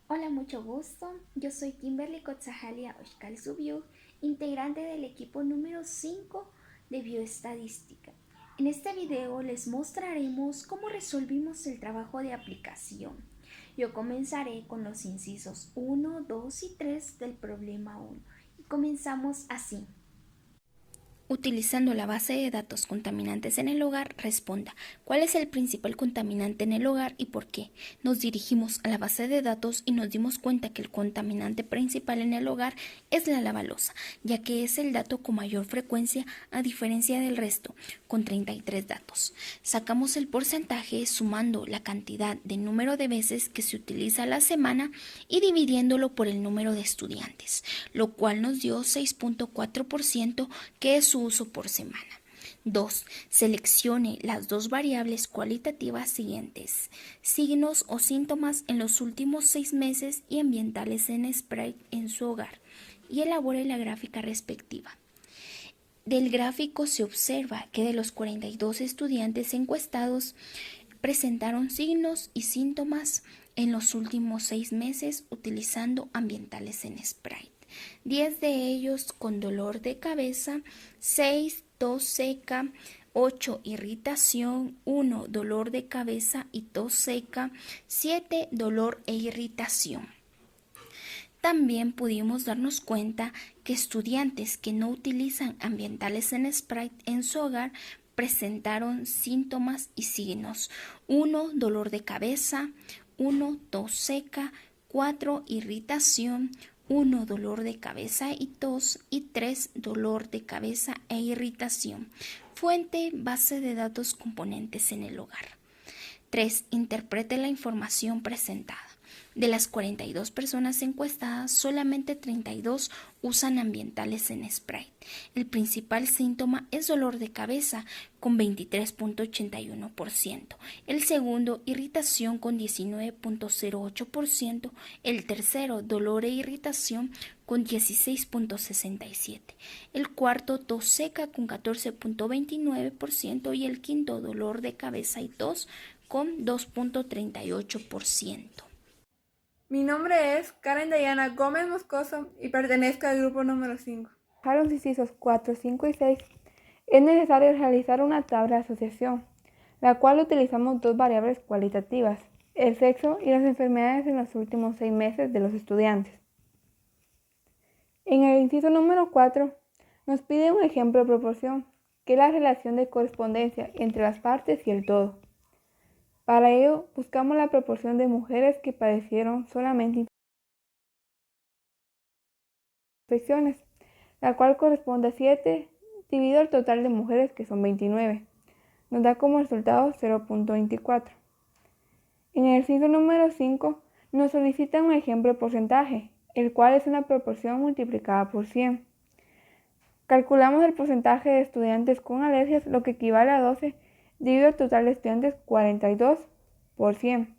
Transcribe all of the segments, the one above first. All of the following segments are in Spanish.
Hola, mucho gusto. Yo soy Kimberly Kotzahalia Oshkal Subiu, integrante del equipo número 5 de Bioestadística. En este video les mostraremos cómo resolvimos el trabajo de aplicación. Yo comenzaré con los incisos 1, 2 y 3 del problema 1. Y comenzamos así. Utilizando la base de datos contaminantes en el hogar, responda ¿cuál es el principal contaminante en el hogar y por qué? Nos dirigimos a la base de datos y nos dimos cuenta que el contaminante principal en el hogar es la lavaloza, ya que es el dato con mayor frecuencia a diferencia del resto, con 33 datos. Sacamos el porcentaje sumando la cantidad de número de veces que se utiliza a la semana y dividiéndolo por el número de estudiantes, lo cual nos dio 6.4%, que es su uso por semana. 2. Seleccione las dos variables cualitativas siguientes: signos o síntomas en los últimos 6 meses y ambientales en Sprite en su hogar, y elabore la gráfica respectiva. Del gráfico se observa que de los 42 estudiantes encuestados presentaron signos y síntomas en los últimos 6 meses utilizando ambientales en Sprite. 10 de ellos con dolor de cabeza, 6 tos seca, 8 irritación, 1 dolor de cabeza y tos seca, 7 dolor e irritación. También pudimos darnos cuenta que estudiantes que no utilizan ambientales en Sprite en su hogar presentaron síntomas y signos: 1 dolor de cabeza, 1 tos seca, 4 irritación, 1 dolor de cabeza y tos y 3 dolor de cabeza e irritación. Fuente: base de datos componentes en el hogar. 3. Interprete la información presentada. De las 42 personas encuestadas, solamente 32 usan ambientales en Sprite. El principal síntoma es dolor de cabeza, con 23.81%. El segundo, irritación, con 19.08%. El tercero, dolor e irritación, con 16.67%. El cuarto, tos seca, con 14.29%. Y el quinto, dolor de cabeza y tos, con 2.38%. Mi nombre es Karen Dayana Gómez Moscoso y pertenezco al grupo número 5. Para los incisos 4, 5 y 6 es necesario realizar una tabla de asociación, la cual utilizamos dos variables cualitativas: el sexo y las enfermedades en los últimos 6 meses de los estudiantes. En el inciso número 4 nos pide un ejemplo de proporción, que es la relación de correspondencia entre las partes y el todo. Para ello, buscamos la proporción de mujeres que padecieron solamente infecciones, la cual corresponde a 7 dividido el total de mujeres, que son 29. Nos da como resultado 0.24. En el ejercicio número 5 nos solicita un ejemplo de porcentaje, el cual es una proporción multiplicada por 100. Calculamos el porcentaje de estudiantes con alergias, lo que equivale a 12 dividido el total de estudiantes, 42 por 100,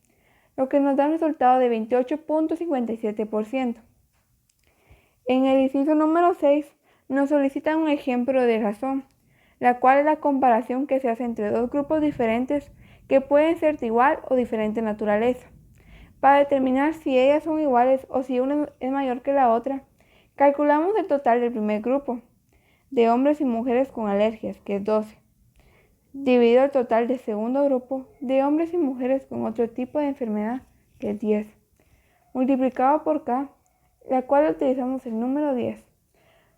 lo que nos da un resultado de 28.57%. En el inciso número 6 nos solicitan un ejemplo de razón, la cual es la comparación que se hace entre dos grupos diferentes que pueden ser de igual o diferente naturaleza. Para determinar si ellas son iguales o si una es mayor que la otra, calculamos el total del primer grupo, de hombres y mujeres con alergias, que es 12, dividido el total del segundo grupo, de hombres y mujeres con otro tipo de enfermedad, que es 10, multiplicado por K, la cual utilizamos el número 10.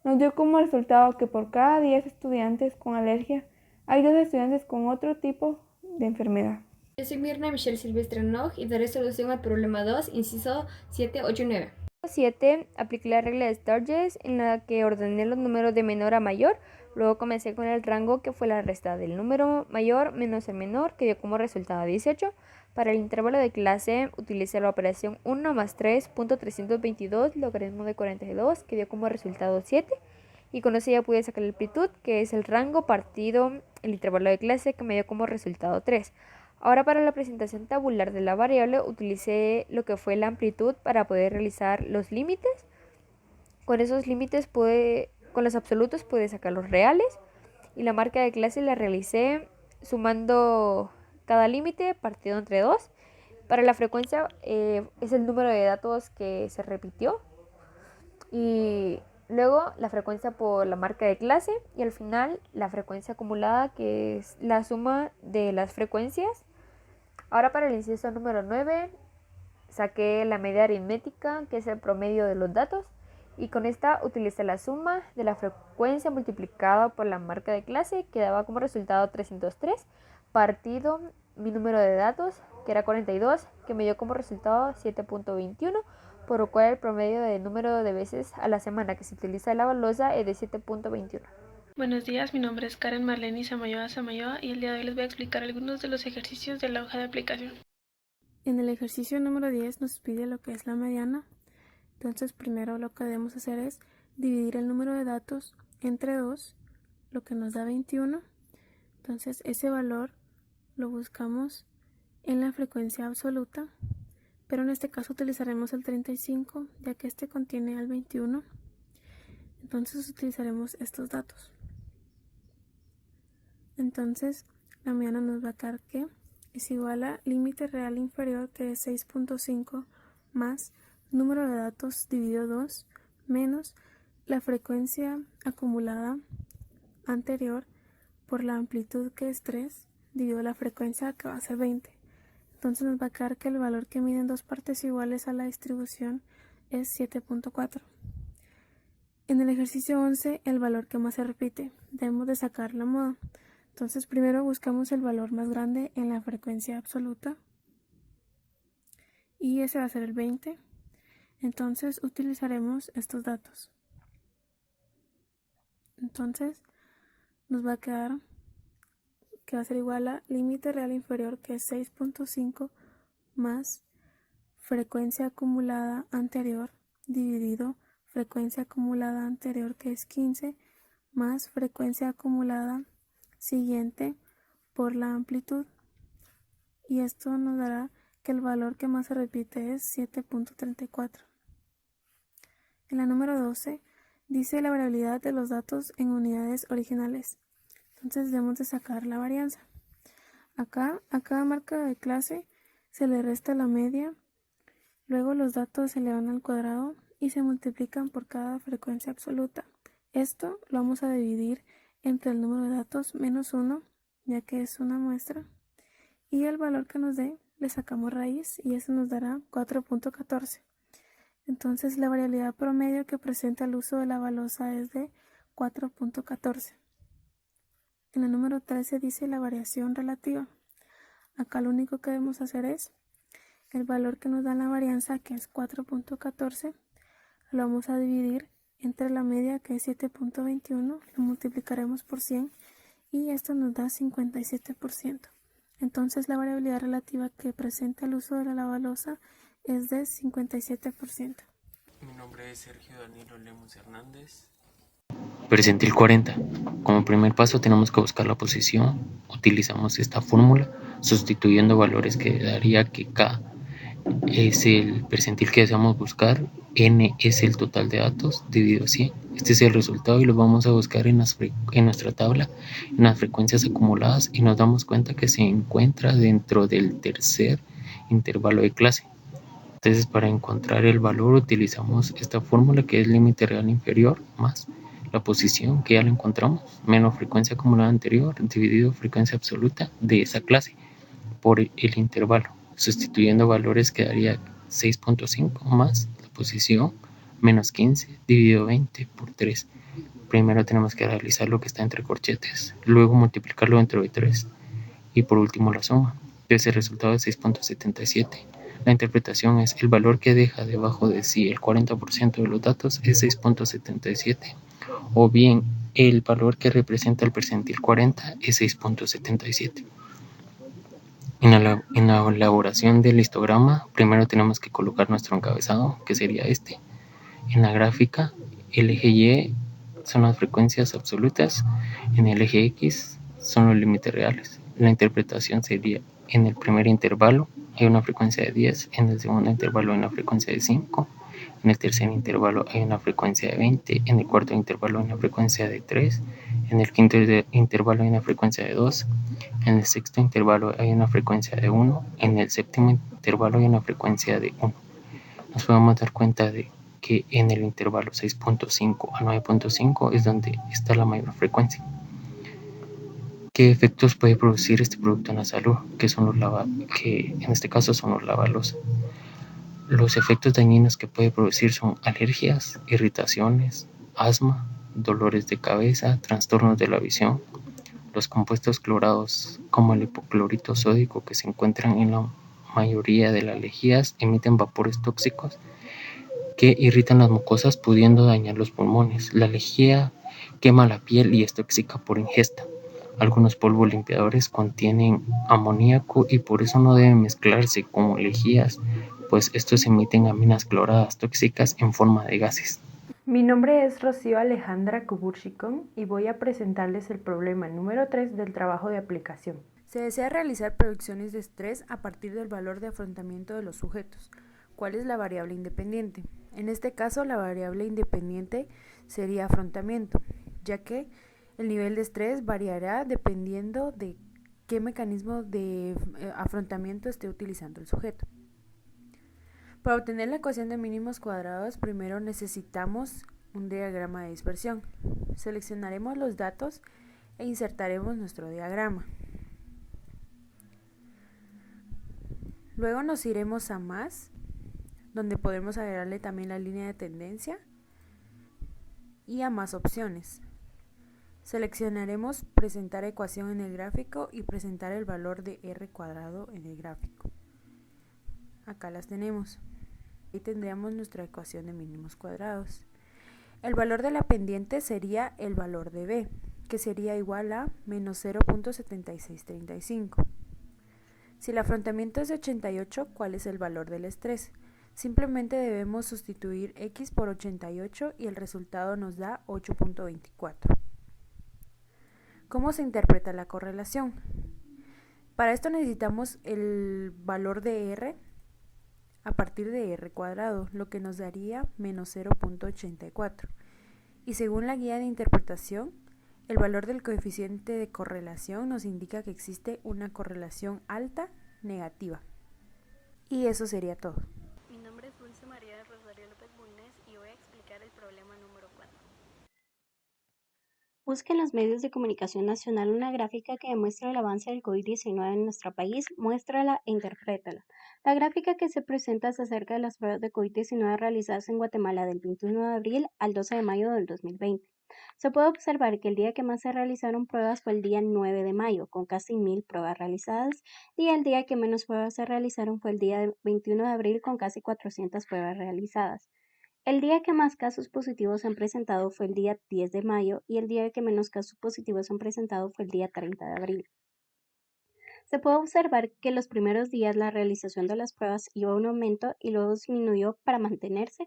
Nos dio como resultado que por cada 10 estudiantes con alergia, hay 2 estudiantes con otro tipo de enfermedad. Yo soy Mirna Michelle Silvestre Nog y daré solución al problema 2, inciso 7, 8 y 9. 7. Apliqué la regla de Sturges, en la que ordené los números de menor a mayor. Luego comencé con el rango, que fue la resta del número mayor menos el menor, que dio como resultado 18. Para el intervalo de clase utilicé la operación 1 más 3.322 logaritmo de 42, que dio como resultado 7. Y con eso ya pude sacar la amplitud, que es el rango partido el intervalo de clase, que me dio como resultado 3. Ahora, para la presentación tabular de la variable, utilicé lo que fue la amplitud para poder realizar los límites. Con esos límites con los absolutos pude sacar los reales, y la marca de clase la realicé sumando cada límite partido entre 2, Para la frecuencia es el número de datos que se repitió. Y luego la frecuencia por la marca de clase. Y al final la frecuencia acumulada, que es la suma de las frecuencias. Ahora para el inciso número 9 saqué la media aritmética, que es el promedio de los datos. Y con esta utilicé la suma de la frecuencia multiplicada por la marca de clase, que daba como resultado 303, partido mi número de datos, que era 42, que me dio como resultado 7.21, por lo cual el promedio de número de veces a la semana que se utiliza la balosa es de 7.21. Buenos días, mi nombre es Karen Marlene Samayoa y el día de hoy les voy a explicar algunos de los ejercicios de la hoja de aplicación. En el ejercicio número 10 nos pide lo que es la mediana. Entonces primero lo que debemos hacer es dividir el número de datos entre 2, lo que nos da 21. Entonces ese valor lo buscamos en la frecuencia absoluta, pero en este caso utilizaremos el 35, ya que este contiene al 21. Entonces utilizaremos estos datos. Entonces la mediana nos va a dar que es igual a límite real inferior, que es 6.5, más número de datos dividido 2 menos la frecuencia acumulada anterior por la amplitud, que es 3, dividido la frecuencia, que va a ser 20. Entonces nos va a quedar que el valor que mide en dos partes iguales a la distribución es 7.4. En el ejercicio 11, el valor que más se repite, debemos de sacar la moda. Entonces primero buscamos el valor más grande en la frecuencia absoluta, y ese va a ser el 20. Entonces utilizaremos estos datos. Entonces nos va a quedar que va a ser igual a límite real inferior, que es 6.5, más frecuencia acumulada anterior dividido frecuencia acumulada anterior, que es 15, más frecuencia acumulada siguiente por la amplitud. Y esto nos dará que el valor que más se repite es 7.34. En la número 12 dice la variabilidad de los datos en unidades originales. Entonces debemos de sacar la varianza. Acá a cada marca de clase se le resta la media, luego los datos se elevan al cuadrado y se multiplican por cada frecuencia absoluta. Esto lo vamos a dividir entre el número de datos menos 1, ya que es una muestra, y el valor que nos dé le sacamos raíz y eso nos dará 4.14. Entonces la variabilidad promedio que presenta el uso de la balosa es de 4.14. En el número 13 dice la variación relativa. Acá lo único que debemos hacer es el valor que nos da la varianza, que es 4.14, lo vamos a dividir entre la media, que es 7.21, lo multiplicaremos por 100 y esto nos da 57%. Entonces la variabilidad relativa que presenta el uso de la balosa es de 57%. Mi nombre es Sergio Danilo Lemus Hernández. Percentil 40. Como primer paso tenemos que buscar la posición. Utilizamos esta fórmula sustituyendo valores que daría que K es el percentil que deseamos buscar, N es el total de datos dividido 100. Este es el resultado y lo vamos a buscar en nuestra tabla, en las frecuencias acumuladas, y nos damos cuenta que se encuentra dentro del tercer intervalo de clase. Entonces para encontrar el valor utilizamos esta fórmula, que es límite real inferior más la posición, que ya la encontramos, menos frecuencia acumulada anterior dividido frecuencia absoluta de esa clase por el intervalo. Sustituyendo valores quedaría 6.5 más la posición menos 15 dividido 20 por 3. Primero tenemos que realizar lo que está entre corchetes, luego multiplicarlo dentro de 3 y por último la suma. Entonces el resultado es 6.77. La interpretación es el valor que deja debajo de sí el 40% de los datos es 6.77, o bien el valor que representa el percentil 40 es 6.77. En la elaboración del histograma, primero tenemos que colocar nuestro encabezado, que sería este. En la gráfica, el eje Y son las frecuencias absolutas, en el eje X son los límites reales. La interpretación sería: en el primer intervalo hay una frecuencia de 10, en el segundo intervalo hay una frecuencia de 5, en el tercer intervalo hay una frecuencia de 20, en el cuarto intervalo hay una frecuencia de 3, en el quinto intervalo hay una frecuencia de 2, en el sexto intervalo hay una frecuencia de 1, en el séptimo intervalo hay una frecuencia de 1. Nos podemos dar cuenta de que en el intervalo 6.5 a 9.5 es donde está la mayor frecuencia. ¿Qué efectos puede producir este producto en la salud? Que en este caso son los lavalos. Los efectos dañinos que puede producir son alergias, irritaciones, asma, dolores de cabeza, trastornos de la visión. Los compuestos clorados, como el hipoclorito sódico que se encuentran en la mayoría de las lejías, emiten vapores tóxicos que irritan las mucosas, pudiendo dañar los pulmones. La lejía quema la piel y es tóxica por ingesta. Algunos polvos limpiadores contienen amoníaco y por eso no deben mezclarse con lejías, pues estos emiten aminas cloradas tóxicas en forma de gases. Mi nombre es Rocío Alejandra Kuburshikon y voy a presentarles el problema número 3 del trabajo de aplicación. Se desea realizar predicciones de estrés a partir del valor de afrontamiento de los sujetos. ¿Cuál es la variable independiente? En este caso, la variable independiente sería afrontamiento, ya que el nivel de estrés variará dependiendo de qué mecanismo de afrontamiento esté utilizando el sujeto. Para obtener la ecuación de mínimos cuadrados, primero necesitamos un diagrama de dispersión. Seleccionaremos los datos e insertaremos nuestro diagrama. Luego nos iremos a más, donde podemos agregarle también la línea de tendencia y a más opciones. Seleccionaremos presentar ecuación en el gráfico y presentar el valor de R cuadrado en el gráfico. Acá las tenemos. Ahí tendríamos nuestra ecuación de mínimos cuadrados. El valor de la pendiente sería el valor de B, que sería igual a menos 0.7635. Si el afrontamiento es de 88, ¿cuál es el valor del estrés? Simplemente debemos sustituir X por 88 y el resultado nos da 8.24. ¿Cómo se interpreta la correlación? Para esto necesitamos el valor de R a partir de R cuadrado, lo que nos daría menos 0.84. Y según la guía de interpretación, el valor del coeficiente de correlación nos indica que existe una correlación alta negativa. Y eso sería todo. Mi nombre es Dulce María de Rosario López Bulnes y voy a explicar el problema número 4. Busca en los medios de comunicación nacional una gráfica que demuestre el avance del COVID-19 en nuestro país, muéstrala e interprétala. La gráfica que se presenta es acerca de las pruebas de COVID-19 realizadas en Guatemala del 21 de abril al 12 de mayo del 2020. Se puede observar que el día que más se realizaron pruebas fue el día 9 de mayo, con casi 1000 pruebas realizadas, y el día que menos pruebas se realizaron fue el día 21 de abril, con casi 400 pruebas realizadas. El día que más casos positivos se han presentado fue el día 10 de mayo y el día que menos casos positivos se han presentado fue el día 30 de abril. Se puede observar que los primeros días la realización de las pruebas iba a un aumento y luego disminuyó para mantenerse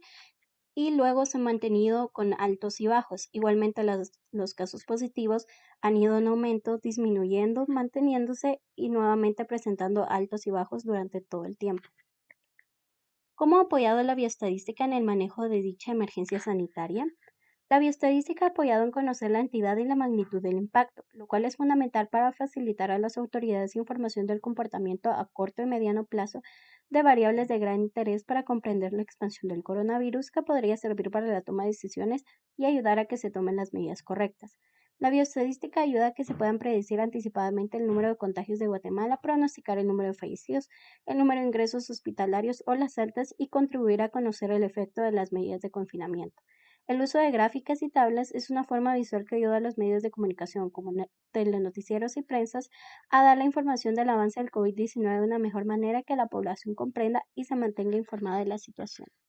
y luego se ha mantenido con altos y bajos. Igualmente los casos positivos han ido en aumento, disminuyendo, manteniéndose y nuevamente presentando altos y bajos durante todo el tiempo. ¿Cómo ha apoyado la bioestadística en el manejo de dicha emergencia sanitaria? La bioestadística ha apoyado en conocer la entidad y la magnitud del impacto, lo cual es fundamental para facilitar a las autoridades información del comportamiento a corto y mediano plazo de variables de gran interés para comprender la expansión del coronavirus, que podría servir para la toma de decisiones y ayudar a que se tomen las medidas correctas. La bioestadística ayuda a que se puedan predecir anticipadamente el número de contagios de Guatemala, pronosticar el número de fallecidos, el número de ingresos hospitalarios o las altas y contribuir a conocer el efecto de las medidas de confinamiento. El uso de gráficas y tablas es una forma visual que ayuda a los medios de comunicación, como telenoticieros y prensas, a dar la información del avance del COVID-19 de una mejor manera que la población comprenda y se mantenga informada de la situación.